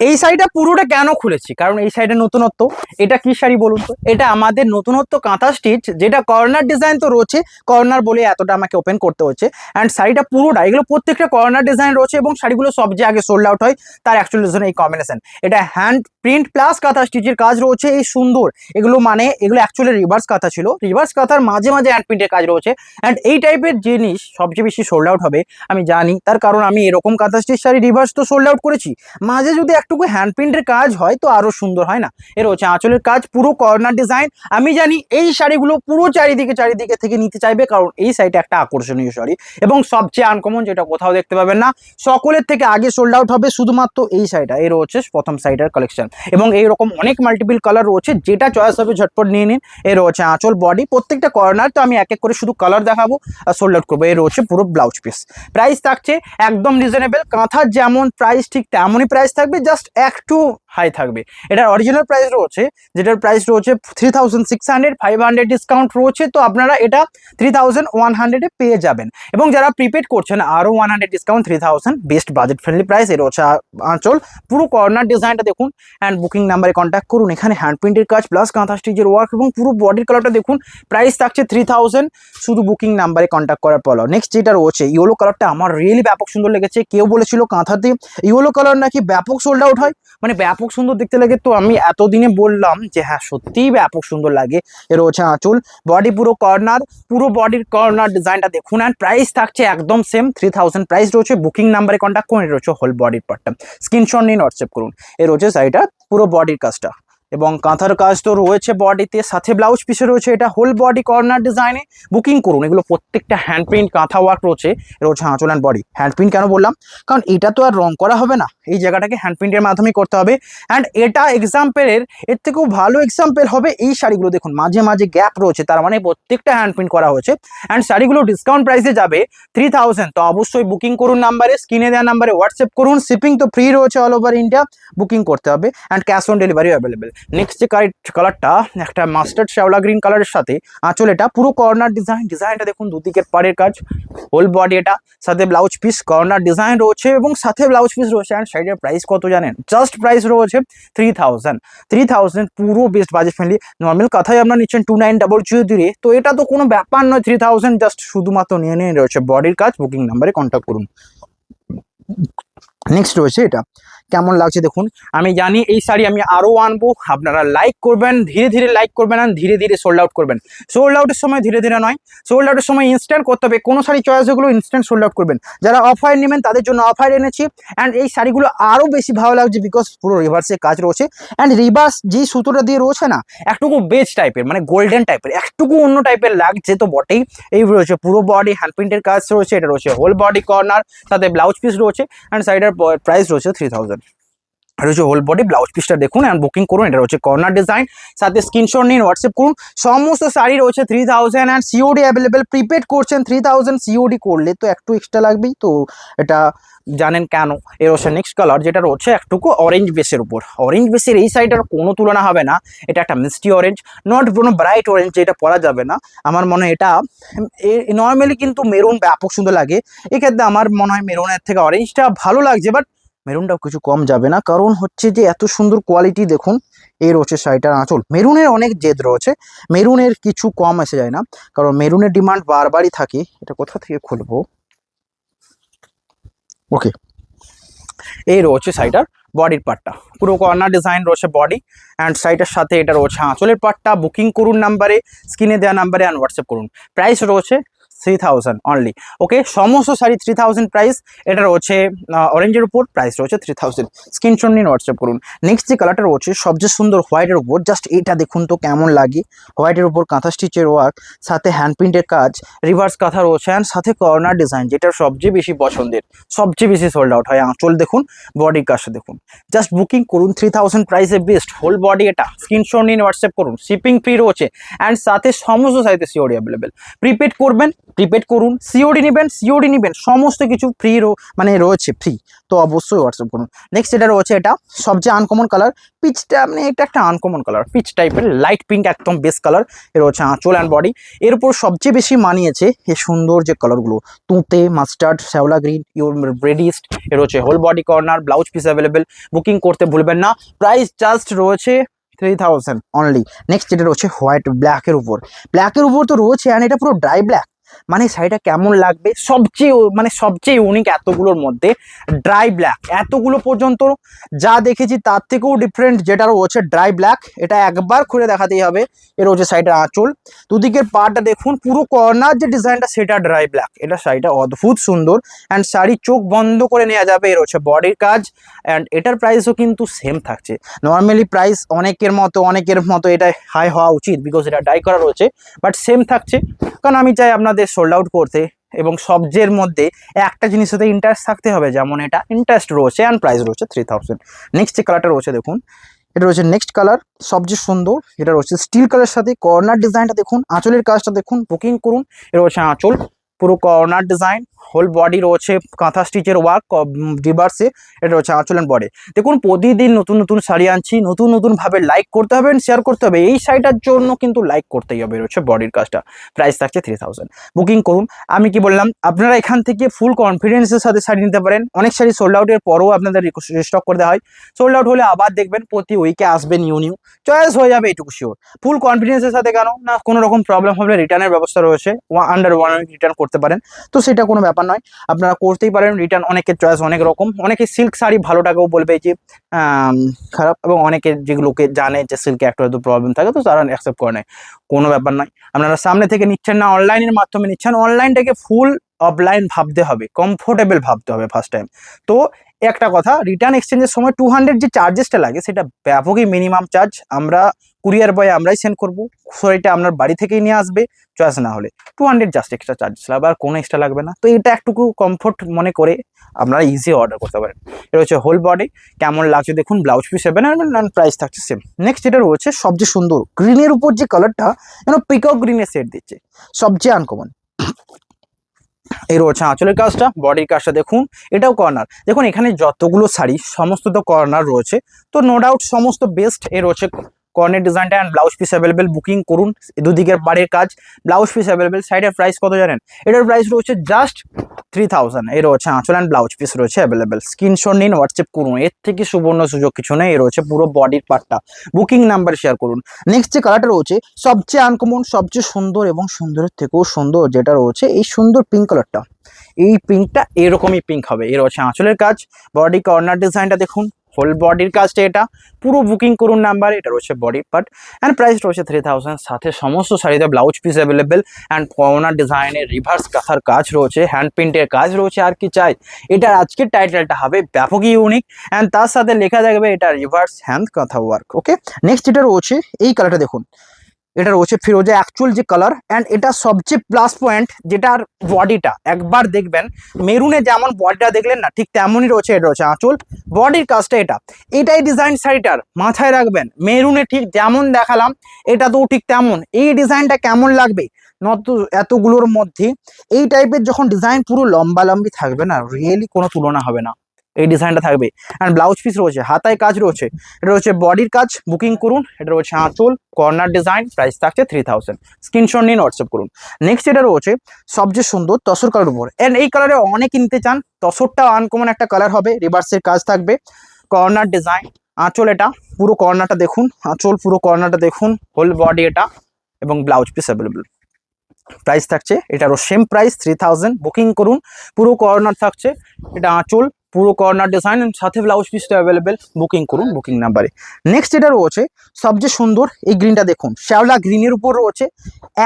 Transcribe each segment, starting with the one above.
এই শাড়িটা পুরোটা কেন খুলেছি, কারণ এই শাড়িটা নতুনত্ব। এটা কি শাড়ি বলুন তো? এটা আমাদের নতুনত্ব কাঁথা স্টিচ, যেটা কর্নার ডিজাইন তো রয়েছে, কর্নার বলে এতটা আমাকে ওপেন করতে হচ্ছে। অ্যান্ড শাড়িটা পুরোটা, এগুলো প্রত্যেকটা কর্নার ডিজাইন রয়েছে এবং শাড়িগুলো সবচেয়ে আগে সোল্ড আউট হয়। তার অ্যাকচুয়াল রিজন এই কম্বিনেশন। এটা হ্যান্ড প্রিন্ট প্লাস কাঁথা স্টিচের কাজ রয়েছে এই সুন্দর। এগুলো এগুলো অ্যাকচুয়ালি রিভার্স কাঁথা ছিল, রিভার্স কাঁথার মাঝে মাঝে হ্যান্ড প্রিন্টের কাজ রয়েছে। অ্যান্ড এই টাইপের জিনিস সবচেয়ে বেশি সোল্ড আউট হবে আমি জানি, তার কারণ আমি এরকম কাঁথা স্টিচ শাড়ি রিভার্স তো সোল্ড আউট করেছি। মাঝে যদি একটুকু হ্যান্ড প্রিন্টের কাজ হয় তো আরো সুন্দর হয় না? এর হচ্ছে আঁচলের কাজ, পুরো কর্নার ডিজাইন। আমি জানি এই শাড়িগুলো পুরো চারিদিকে চারিদিকে থেকে নিতে চাইবে, কারণ এই শাড়িটা একটা আকর্ষণীয় শাড়ি এবং সবচেয়ে আনকমন, যেটা কোথাও দেখতে পাবেন না। সকলের থেকে আগে সোল্ড আউট হবে শুধুমাত্র এই শাড়িটা। এর হচ্ছে প্রথম শাড়িটার কালেকশন এবং এইরকম অনেক মাল্টিপল কালার রয়েছে, যেটা চয়েস হবে ঝটপট নিয়ে নিন। এর হচ্ছে আঁচল, বডি, প্রত্যেকটা কর্নার তো আমি এক এক করে শুধু কালার দেখাবো আর সোল্ড আউট করবো। এর হচ্ছে পুরো ব্লাউজ পিস। প্রাইস থাকছে একদম রিজনেবল, কাঁথার যেমন প্রাইস ঠিক তেমনই প্রাইস থাকবে, জাস্ট একটু হাই থাকবে। এটার অরিজিনাল প্রাইস রয়েছে, যেটার প্রাইস রয়েছে 3600, 500 ডিসকাউন্ট রয়েছে, তো আপনারা এটা 3100 পেয়ে যাবেন। এবং যারা প্রিপেড করছেন আরও 100 discount, 3000, best budget friendly price. এর হচ্ছে আঁচল, পুরো কর্নার ডিজাইনটা দেখুন অ্যান্ড বুকিং নাম্বারে কন্ট্যাক্ট করুন। এখানে হ্যান্ড প্রিন্টের কাজ প্লাস কাঁথা স্টিচের ওয়ার্ক এবং পুরো বডির কালারটা দেখুন। প্রাইস থাকছে 3000, শুধু বুকিং নাম্বারে কন্ট্যাক্ট করার পর। নেক্সট যেটা রয়েছে ইয়েলো কালারটা, আমার রিয়েলি ব্যাপক সুন্দর লেগেছে। কেউ বলেছিল কাঁথাতে ইয়েলো কালার নাকি ব্যাপক সোল্ড আউট হয়, মানে ব্যাপক সুন্দর দেখতে লাগে, তো আমি এতদিনে বললাম যে হ্যাঁ সত্যিই ব্যাপক সুন্দর লাগে। এর হচ্ছে আঁচল, বডি, পুরো কর্নার, পুরো বডির কর্নার ডিজাইনটা দেখুন। অ্যান্ড প্রাইস থাকছে একদম সেম 3000 প্রাইস রয়েছে। বুকিং নাম্বারে কন্ট্যাক্ট করুন। এটা হচ্ছে হোল বডির পার্টটা, স্ক্রিনশট নিন, হোয়াটসঅ্যাপ করুন। এর হচ্ছে শাড়িটা পুরো বডির কাজটা এবং কাঁথার কাজ তো রয়েছে বডিতে, সাথে ব্লাউজ পিসে রয়েছে। এটা হোল বডি কর্নার ডিজাইনে। বুকিং করুন। এগুলো প্রত্যেকটা হ্যান্ড প্রিন্ট কাঁথা ওয়ার্ক রয়েছে। এটা হচ্ছে আঁচল অ্যান্ড বডি। হ্যান্ড প্রিন্ট কেন বললাম, কারণ এটা তো আর রং করা হবে না, এই জায়গাটাকে হ্যান্ড প্রিন্টের মাধ্যমে করতে হবে। অ্যান্ড এটা এক্সাম্পলের এর থেকেও ভালো এক্সাম্পল হবে এই শাড়িগুলো দেখুন, মাঝে মাঝে গ্যাপ রয়েছে, তার মানে প্রত্যেকটা হ্যান্ড প্রিন্ট করা হয়েছে। অ্যান্ড শাড়িগুলো ডিসকাউন্ট প্রাইসে যাবে 3000, তো অবশ্যই বুকিং করুন নাম্বারে, স্ক্রিনে দেওয়া নাম্বারে হোয়াটসঅ্যাপ করুন। শিপিং তো ফ্রি রয়েছে অল ওভার ইন্ডিয়া, বুকিং করতে হবে। And cash on delivery available. Next যে কালারটা, একটা মাস্টার্ড শ্যাওলা গ্রিন কালারের সাথে আঁচল, এটা পুরো কর্নার ডিজাইনটা দেখুন, দুদিকের পাড়ের কাজ, হোল বডি, এটা সাথে ব্লাউজ পিস, কর্নার ডিজাইন রয়েছে এবং সাথে ব্লাউজ পিস রয়েছে। অ্যান্ড শাড়িটার প্রাইস কত জানেন? জাস্ট প্রাইস রয়েছে 3000, পুরো বেস্ট বাজেট ফ্রেন্ডলি। নর্মাল কথাই আপনারা নিচ্ছেন 2900 দিয়ে, তো এটা তো কোনো ব্যাপার নয়। 3000 জাস্ট শুধুমাত্র নিয়ে নিয়ে রয়েছে বডির কাজ। বুকিং নাম্বারে কন্ট্যাক্ট করুন। নেক্সট রয়েছে এটা, কেমন লাগছে দেখুন। আমি জানি এই শাড়ি আমি আরও আনবো, আপনারা লাইক করবেন, ধীরে ধীরে লাইক করবেন আর ধীরে ধীরে সোল্ড আউট করবেন। সোল্ড আউটের সময় ধীরে ধীরে নয়, সোল্ড আউটের সময় ইনস্ট্যান্ট করতে হবে। কোনো শাড়ি চয়েস এগুলো ইনস্ট্যান্ট সোল্ড আউট করবেন। যারা অফার নেবেন তাদের জন্য অফার এনেছি। অ্যান্ড এই শাড়িগুলো আরও বেশি ভালো লাগছে বিকজ পুরো রিভার্সে কাজ রয়েছে। অ্যান্ড রিভার্স যেই সুতোটা দিয়ে রয়েছে না, একটুকু বেজ টাইপের, মানে গোল্ডেন টাইপের, একটুকু অন্য টাইপের লাগছে তো বটেই। এই রয়েছে পুরো বডি হ্যান্ড প্রিন্টের কাজ রয়েছে। এটা রয়েছে হোল বডি কর্নার, সাথে ব্লাউজ পিস রয়েছে। অ্যান্ড শাড়িটার প্রাইস রয়েছে 3000। এটা হচ্ছে হোল বডি, ব্লাউজ পিসটা দেখুন অ্যান্ড বুকিং করুন। এটা হচ্ছে কর্নার ডিজাইন, সাথে স্ক্রিনশট নিন, হোয়াটসঅ্যাপ করুন। সমস্ত শাড়ি রয়েছে 3000 অ্যান্ড সিওডি অ্যাভেলেবেল। প্রিপেড করছেন 3000, সিওডি করলে তো একটু এক্সট্রা লাগবেই, তো এটা জানেন কেন। এর হচ্ছে নেক্সট কালার, যেটা রয়েছে একটুকু অরেঞ্জ বেসের উপর। অরেঞ্জ বেসের এই শাড়িটার কোনো তুলনা হবে না। এটা একটা মিষ্টি অরেঞ্জ, নট কোনো ব্রাইট অরেঞ্জ, যেটা পরা যাবে না আমার মনে হয়। এটা নর্মালি কিন্তু মেরুন ব্যাপক সুন্দর লাগে, এক্ষেত্রে আমার মনে হয় মেরুনের থেকে অরেঞ্জটা ভালো লাগছে, বাট মেরুনটাও কিছু কম যাবে না, কারণ হচ্ছে যে এত সুন্দর কোয়ালিটি দেখুন। এর হচ্ছে শাড়িটার আঁচল, মেরুনের অনেক জেদ রয়েছে, মেরুনের কিছু কম এসে যায় না, কারণ মেরুনের ডিমান্ড বারবারই থাকে। এটা কোথা থেকে খুলবো, ওকে। এই রয়েছে শাড়িটার বডির পার্টটা, পুরো কর্নার ডিজাইন রয়েছে বডি অ্যান্ড শাড়িটার সাথে। এটা রয়েছে আঁচলের পার্টটা। বুকিং করুন নাম্বারে, স্ক্রিনে দেওয়া নাম্বারে অ্যান্ড হোয়াটসঅ্যাপ করুন। প্রাইস রয়েছে 3000 অনলি। ওকে, সমস্ত শাড়ি 3000 প্রাইস। এটা রয়েছে অরেঞ্জের উপর, প্রাইস রয়েছে 3000। স্ক্রিনশট নিন, হোয়াটসঅ্যাপ করুন। নেক্সট যে কালারটা রয়েছে সবচেয়ে সুন্দর, হোয়াইটের উপর, জাস্ট এটা দেখুন তো কেমন লাগে। হোয়াইটের উপর কাঁথা স্টিচের ওয়ার্ক, সাথে হ্যান্ড প্রিন্টের কাজ, রিভার্স কাঁথা রয়েছে অ্যান্ড সাথে কর্নার ডিজাইন, যেটা সবচেয়ে বেশি পছন্দের, সবচেয়ে বেশি সোল্ড আউট হয়। আঁচল দেখুন, বডির কাজটা দেখুন। জাস্ট বুকিং করুন 3000 প্রাইসে বেস্ট হোল বডি। এটা স্ক্রিনশট নিন, হোয়াটসঅ্যাপ করুন। শিপিং ফ্রি রয়েছে অ্যান্ড সাথে সমস্ত সাইজে সিওডি অ্যাভেলেবেল। প্রিপেড করবেন প্রিপেড করুন, সিওডি নেবেন সমস্ত কিছু ফ্রি মানে রয়েছে ফ্রি। তো অবশ্যই হোয়াটসঅ্যাপ করুন। নেক্সট যেটা রয়েছে এটা সবচেয়ে আনকমন কালার, পিচটা মানে এটা একটা আনকমন কালার, পিচ টাইপের লাইট পিঙ্ক, একদম বেস্ট কালার। এর হচ্ছে আঁচল অ্যান্ড বডি। এর উপর সবচেয়ে বেশি মানিয়েছে এই সুন্দর যে কালারগুলো, তুঁতে, মাস্টার্ড, শ্যাওলা গ্রিন, ইউর রেডিস্ট। এর হচ্ছে whole body corner, blouse piece available. Booking করতে ভুলবেন না। প্রাইস জাস্ট রয়েছে 3000 অনলি। নেক্সট যেটা রয়েছে হোয়াইট ব্ল্যাকের উপর তো রয়েছে, অ্যান্ড এটা পুরো ড্রাই ব্ল্যাক। মানে শাড়িটা কেমন লাগবে, সবচেয়ে ইউনিক এতগুলোর মধ্যে ড্রাই ব্ল্যাক। এতগুলো পর্যন্ত যা দেখেছি তার থেকেও ডিফারেন্ট যেটা রয়েছে ড্রাই ব্ল্যাক। এটা একবার খুলে দেখাতেই হবে। এর হচ্ছে শাড়িটার আঁচল, দুদিকের পাড়টা দেখুন, পুরো কর্নার যে ডিজাইনটা সেটা ড্রাই ব্ল্যাক। এটা শাড়িটা অদ্ভুত সুন্দর, অ্যান্ড শাড়ি চোখ বন্ধ করে নেওয়া যাবে। এর হচ্ছে বডির কাজ, অ্যান্ড এটার প্রাইসও কিন্তু সেম থাকছে। নর্মালি প্রাইস অনেকের মতো এটা হাই হওয়া উচিত, বিকজ এটা ডাই করা রয়েছে, বাট সেম থাকছে। কারণ আমি চাই আপনাদের সোল্ড আউট করতে, এবং সবজের মধ্যে একটা জিনিস সাথে ইন্টারেস্ট থাকতে হবে, যেমন এটা ইন্টারেস্ট রয়েছে, অ্যান্ড প্রাইস রয়েছে 3000। নেক্সট যে কালারটা রয়েছে দেখুন, এটা রয়েছে নেক্সট কালার, সবচেয়ে সুন্দর। এটা রয়েছে স্টিল কালারের সাথে কর্নার ডিজাইনটা দেখুন, আঁচলের কাজটা দেখুন, বুকিং করুন। এটা রয়েছে আঁচল, পুরো কর্নার ডিজাইন, হোল বডি রয়েছে কাঁথা স্টিচের ওয়ার্ক রিভার্সে। এটা হচ্ছে আঁচল অ্যান্ড বডি। দেখুন প্রতিদিন নতুন শাড়ি আনছি, নতুন ভাবে লাইক করতে হবে, শেয়ার করতে হবে। এই শাড়িটার জন্য কিন্তু লাইক করতেই হবে। এটা হচ্ছে বডির কাজটা, প্রাইস থাকছে 3000। বুকিং করুন। আমি কি বললাম, আপনারা এখান থেকে ফুল কনফিডেন্সের সাথে শাড়ি নিতে পারেন। অনেক শাড়ি সোল্ড আউটের পরেও আপনাদের রিস্টক করে দেওয়া হয়। সোল্ড আউট হলে আবার দেখবেন প্রতি উইকে আসবে নিউ চয়েস হয়ে যাবে, এইটুকু শিওর। ফুল কনফিডেন্সের সাথে কেন না, কোনো রকম প্রবলেম হলে রিটার্নের ব্যবস্থা রয়েছে, আন্ডার 1 উইক রিটার্ন করতে পারেন। তো সেটা কোনো ব্যাপার নয়, আপনারা করতেই পারেন রিটার্ন। অনেকের চয়েস অনেক রকম, অনেকে সিল্ক শাড়ি ভালোটাকেও বলবে যে খারাপ, এবং অনেকে যেগুলোকে জানে যে সিল্কে একটা হয়তো প্রবলেম থাকে, তো তারা অ্যাকসেপ্ট করে নেয়। কোনো ব্যাপার নয়, আপনারা সামনে থেকে নিচ্ছেন না, অনলাইনের মাধ্যমে নিচ্ছেন। অনলাইনটাকে ফুল অফলাইন ভাবতে হবে, কমফোর্টেবল ভাবতে হবে ফার্স্ট টাইম। তো একটা কথা, রিটার্ন এক্সচেঞ্জের সময় 200 যে চার্জেসটা লাগে সেটা ব্যাপকই মিনিমাম চার্জ। আমরা কুরিয়ার বয় আমরাই সেন্ড করবো, শাড়িটা আপনার বাড়ি থেকেই নিয়ে আসবে। চয়েস না হলে 200 জাস্ট এক্সট্রা চার্জেস লাগবে, আর কোনো এক্সট্রা লাগবে না। তো এটা একটুকু কমফোর্ট মনে করে আপনারা ইজি অর্ডার করতে পারেন। এটা হচ্ছে হোল বডি, কেমন লাগছে দেখুন, ব্লাউজ পিস 7 আর প্রাইস থাকছে সেম। নেক্সট যেটা রয়েছে সবচেয়ে সুন্দর, গ্রিনের উপর যে কালারটা যেন পিকক গ্রিনের সেট দিচ্ছে, সবচেয়ে আনকমন। এই রয়েছে আঁচলের কাজটা, বডির কাজটা দেখুন, এটাও কর্নার। দেখুন এখানে যতগুলো শাড়ি সমস্ত তো কর্নার রয়েছে, তো নো ডাউট সমস্ত বেস্ট। এর হচ্ছে কর্নার ডিজাইনটা, and blouse piece available. Booking করুন, দুদিকের বাড়ির কাজ, ব্লাউজ পিস অ্যাভেলেবেল। সাইডের প্রাইস কত জানেন? এটার প্রাইস রয়েছে জাস্ট 3000। এর হচ্ছে আঁচল অ্যান্ড ব্লাউজ পিস রয়েছে অ্যাভেলেবেল। স্ক্রিনশট নিন, হোয়াটসঅ্যাপ করুন, এর থেকে সুবর্ণ সুযোগ কিছু নেই। এর হচ্ছে পুরো বডির পার্টটা, বুকিং নাম্বার শেয়ার করুন। নেক্সট যে কালারটা রয়েছে সবচেয়ে আনকমন, সবচেয়ে সুন্দর, এবং সুন্দরের থেকেও সুন্দর যেটা রয়েছে এই সুন্দর পিঙ্ক কালারটা। এই পিঙ্কটা এরকমই পিঙ্ক হবে। এর হচ্ছে আঁচলের কাজ, বডি কর্নার ডিজাইনটা দেখুন, হোল বডির কাজটা এটা। পুরো বুকিং করুন নাম্বার। এটা রয়েছে বডির পার্ট, অ্যান্ড প্রাইস রয়েছে 3000। সাথে সমস্ত শাড়িতে blouse piece available, and corner ডিজাইনের রিভার্স কাঁথার কাজ রয়েছে, হ্যান্ড প্রিন্টের কাজ রয়েছে। আর কি চাই? এটার আজকের টাইটেলটা হবে ব্যাপকই ইউনিক, অ্যান্ড তার সাথে লেখা থাকবে এটা রিভার্স হ্যান্ড কাঁথা ওয়ার্ক। ওকে, নেক্সট যেটা রয়েছে এই কালারটা দেখুন, এটা রয়েছে ফিরোজা অ্যাকচুয়াল যে কালার, অ্যান্ড এটা সবচেয়ে প্লাস পয়েন্ট যেটার বডিটা একবার দেখবেন, মেরুনে যেমন বডিটা দেখলেন না, ঠিক তেমনই রয়েছে। এটা রয়েছে আঁচল, বডির কাজটা এটাই ডিজাইন শাড়িটার, মাথায় রাখবেন। মেরুনে ঠিক যেমন দেখালাম এটা তো ঠিক তেমন। এই ডিজাইনটা কেমন লাগবে নত এতগুলোর মধ্যে, এই টাইপের যখন ডিজাইন পুরো লম্বি থাকবে না, রিয়েলি কোনো তুলনা হবে না। এই ডিজাইনটা থাকবে, অ্যান্ড ব্লাউজ পিস রয়েছে, হাতায় কাজ রয়েছে। এটা রয়েছে বডির কাজ, বুকিং করুন। এটা রয়েছে আঁচল, কর্নার ডিজাইন, প্রাইস থাকছে 3000। স্ক্রিনশট নিন, হোয়াটসঅ্যাপ করুন। নেক্সট এটা রয়েছে সবচেয়ে সুন্দর তসর কালার উপর, অ্যান্ড এই কালারে অনেকে নিতে চান। তসরটাও আনকমন একটা কালার হবে, রিভার্সের কাজ থাকবে, কর্নার ডিজাইন, আঁচল এটা পুরো কর্নারটা দেখুন, আঁচল পুরো কর্নারটা দেখুন, হোল বডি এটা, এবং ব্লাউজ পিস অ্যাভেলেবল। প্রাইস থাকছে এটারও সেম প্রাইস 3000। বুকিং করুন। পুরো কর্নার থাকছে, এটা আঁচল, পুরো কর্নার ডিজাইন, সাথে ব্লাউজ পিসটা অ্যাভেলেবেল। বুকিং করুন বুকিং নাম্বারে। নেক্সট যেটা রয়েছে সবচেয়ে সুন্দর, এই গ্রিনটা দেখুন, শ্যাওলা গ্রিনের উপর রয়েছে।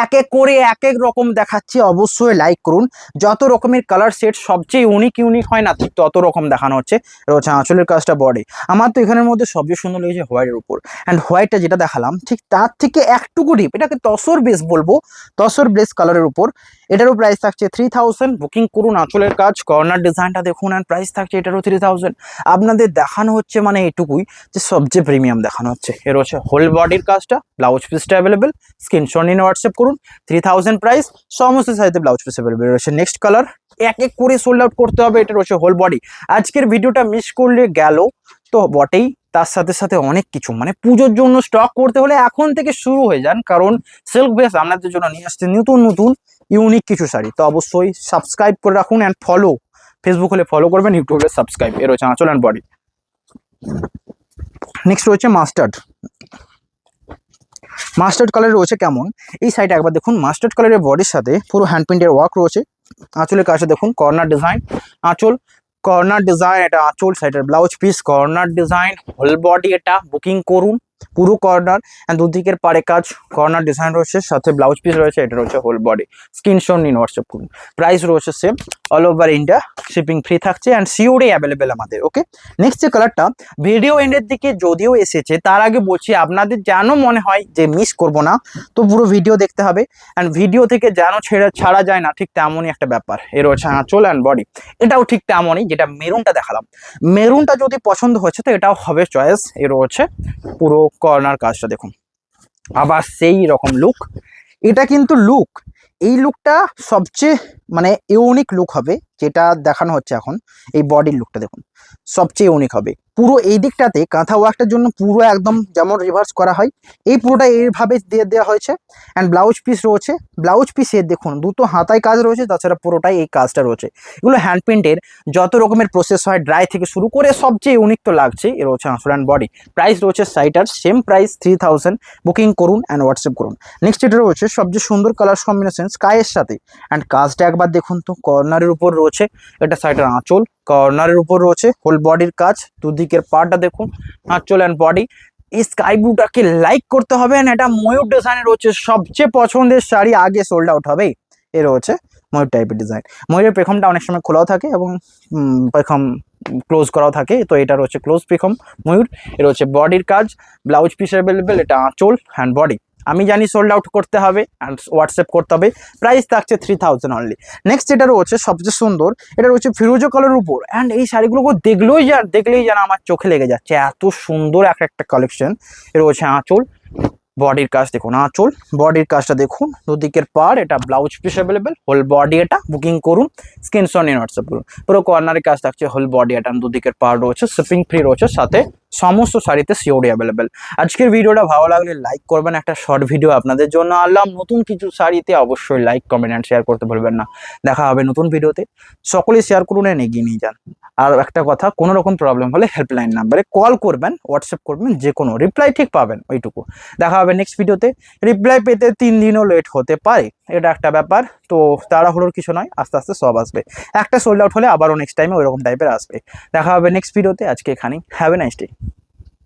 এক এক করে এক এক রকম দেখাচ্ছি, অবশ্যই লাইক করুন। যত রকমের কালার সেট সবচেয়ে ইউনিক হয় না, ঠিক তত রকম দেখানো হচ্ছে। রয়েছে আঁচলের কাজটা, বডি। আমার তো এখানের মধ্যে সবচেয়ে সুন্দর লেগেছে হোয়াইটের উপর, অ্যান্ড হোয়াইটটা যেটা দেখালাম ঠিক তার থেকে একটুকু ডিপ, এটাকে তসর বেস বলবো, তসর বেস কালারের উপর। এটারও প্রাইস থাকছে 3000। বুকিং করুন। আঁচলের কাজ, কর্নার ডিজাইনটা দেখুন, অ্যান্ড প্রাইস থাকছে এটারও 3000। আপনাদের দেখানো হচ্ছে মানে এটুকুই যে সবচেয়ে প্রিমিয়াম দেখানো হচ্ছে। এর হচ্ছে হোল বডির কাজটা, ব্লাউজ পিসটা অ্যাভেলেবেল, স্ক্রিনশট নিয়ে হোয়াটসঅ্যাপ করুন। 3000 প্রাইস, সমস্ত সাইজে ব্লাউজ পিস অ্যাভেলেবেল রয়েছে। নেক্সট কালার, এক এক করে সোল্ড আউট করতে হবে। এটা রয়েছে হোল বডি। আজকের ভিডিওটা মিস করলে গেল তো বটেই, তার সাথে সাথে অনেক কিছু মানে পুজোর জন্য স্টক করতে হলে এখন থেকে শুরু হয়ে যান, কারণ সিল্ক বেস আপনাদের জন্য নিয়ে আসছে নতুন নতুন ইউনিক কিছু শাড়ি। তো অবশ্যই সাবস্ক্রাইব করে রাখুন অ্যান্ড ফলো, ফেসবুক হলে ফলো করবেন, ইউটিউবে সাবস্ক্রাইব। এর হচ্ছে আঁচল অ্যান্ড বডি। নেক্সট রয়েছে মাস্টার্ড। মাস্টার্ড কালার রয়েছে কেমন, এই সাইডে একবার দেখুন। মাস্টার্ড কালারের বডির সাথে পুরো হ্যান্ড প্রিন্টের ওয়ার্ক রয়েছে। আঁচলের কাছে দেখুন কর্নার ডিজাইন, আঁচল কর্নার ডিজাইন, এটা আঁচল, সাইডের blouse piece, corner design, whole body. এটা বুকিং করুন পুরো কর্নার অ্যান্ড দুদিকের পাড়ে কাজ, কর্নার ডিজাইন রয়েছে, সাথে ব্লাউজ পিস রয়েছে। এটা রয়েছে হোল বডি। স্ক্রিনশট নিন, হোয়াটসঅ্যাপ করুন। প্রাইস রয়েছে same, all over India shipping free থাকছে অ্যান্ড সিওডি অ্যাভেলেবেল আমাদের। ওকে, নেক্সট যে কালারটা ভিডিও এন্ডের দিকে যদিও এসেছে, তার আগে বলছি আপনাদের যেন মনে হয় যে মিস করব না, তো পুরো ভিডিও দেখতে হবে। অ্যান্ড ভিডিও থেকে যেন ছাড়া যায় না, ঠিক তেমনই একটা ব্যাপার। এর হচ্ছে আঁচল অ্যান্ড বডি। এটাও ঠিক তেমনই, যেটা মেরুনটা দেখালাম, মেরুনটা যদি পছন্দ হচ্ছে তো এটাও হবে চয়েস। এর হচ্ছে পুরো কর্নার কাজটা দেখুন, আবার সেই রকম লুক। এটা কিন্তু লুক, এই লুকটা সবচেয়ে মানে ইউনিক লুক হবে যেটা দেখানো হচ্ছে এখন। এই বডির লুকটা দেখুন, সবচেয়ে ইউনিক হবে। পুরো এই দিকটাতে কাঁথা ওয়ার্কটার জন্য পুরো একদম যেমন রিভার্স করা হয়, এই পুরোটা এইভাবে দিয়ে দেওয়া হয়েছে। অ্যান্ড ব্লাউজ পিস রয়েছে, ব্লাউজ পিসের দেখুন দুটো হাতায় কাজ রয়েছে, তাছাড়া পুরোটাই এই কাজটা রয়েছে। এগুলো হ্যান্ড প্রিন্টের যত রকমের প্রসেস হয়, ড্রাই থেকে শুরু করে সবচেয়ে ইউনিক তো লাগছে। এর হচ্ছে আঁচল অ্যান্ড বডি। প্রাইস রয়েছে সাইটার সেম প্রাইস 3000। বুকিং করুন অ্যান্ড হোয়াটসঅ্যাপ করুন। নেক্সট এটা রয়েছে সবচেয়ে সুন্দর কালার কম্বিনেশন স্কাইয়ের সাথে। অ্যান্ড কাজটা একবার দেখুন তো, কর্নারের উপর রয়েছে, এটা সাইডের আঁচল, কর্নারের উপর রয়েছে হোল বডির কাজ, দুদিকের পার্টটা দেখুন, আঁচল অ্যান্ড বডি। এই স্কাই ব্লুটাকে লাইক করতে হবে। অ্যান্ড এটা ময়ূর ডিজাইনের রয়েছে, সবচেয়ে পছন্দের শাড়ি, আগে সোল্ড আউট হবে। এর হচ্ছে ময়ূর টাইপের ডিজাইন। ময়ূরের পেখমটা অনেক সময় খোলাও থাকে এবং পেখম ক্লোজ করাও থাকে, তো এটা হচ্ছে ক্লোজ পেখম ময়ূর। এর হচ্ছে বডির কাজ, ব্লাউজ পিস অ্যাভেলেবেল, এটা আঁচল অ্যান্ড বডি। আমি জানি সোল্ড আউট করতে হবে অ্যান্ড হোয়াটসঅ্যাপ করতে হবে। প্রাইস থাকছে 3000 অনলি। নেক্সট যেটা রয়েছে সবচেয়ে সুন্দর, এটা রয়েছে ফিরোজা কালারের উপর। অ্যান্ড এই শাড়িগুলোকে দেখলেই যেন আমার চোখে লেগে যাচ্ছে, এত সুন্দর একটা কালেকশন। এর হচ্ছে আঁচল, বডির কাজ দেখুন, আঁচল বডির কাজটা দেখুন, দুদিকের পার, এটা blouse piece available, whole body. এটা বুকিং করুন, স্ক্রিনশট নিয়ে হোয়াটসঅ্যাপ করুন। পুরো কর্নারের কাজ থাকছে, হোল বডি, এটা দুদিকের পার রয়েছে, শিপিং ফ্রি রয়েছে, সাথে সমস্ত শাড়িতে সিওডি অ্যাভেলেবেল। আজকের ভিডিওটা ভালো লাগলে লাইক করবেন, একটা শর্ট ভিডিও আপনাদের জন্য আনলাম নতুন কিছু শাড়িতে। অবশ্যই লাইক, কমেন্ট অ্যান্ড শেয়ার করতে ভুলবেন না। দেখা হবে নতুন ভিডিওতে, সকলেই শেয়ার করুন এনে এগিয়ে নিয়ে যান। আর একটা কথা, কোনো রকম প্রবলেম হলে হেল্পলাইন নাম্বারে কল করবেন, হোয়াটসঅ্যাপ করবেন, যে কোনো রিপ্লাই ঠিক পাবেন, ওইটুকু। দেখা হবে নেক্সট ভিডিওতে। রিপ্লাই পেতে 3 দিনও লেট হতে পারে, এটা একটা ব্যাপার। তো তাড়াহুড়োর কিছু নয়, আস্তে আস্তে সব আসবে। একটা সোল্ড আউট হলে আবারও নেক্সট টাইমে ওইরকম টাইপের আসবে। দেখা হবে নেক্সট ভিডিওতে। আজকে এখানেই, হ্যাভ এ নাইস ডে।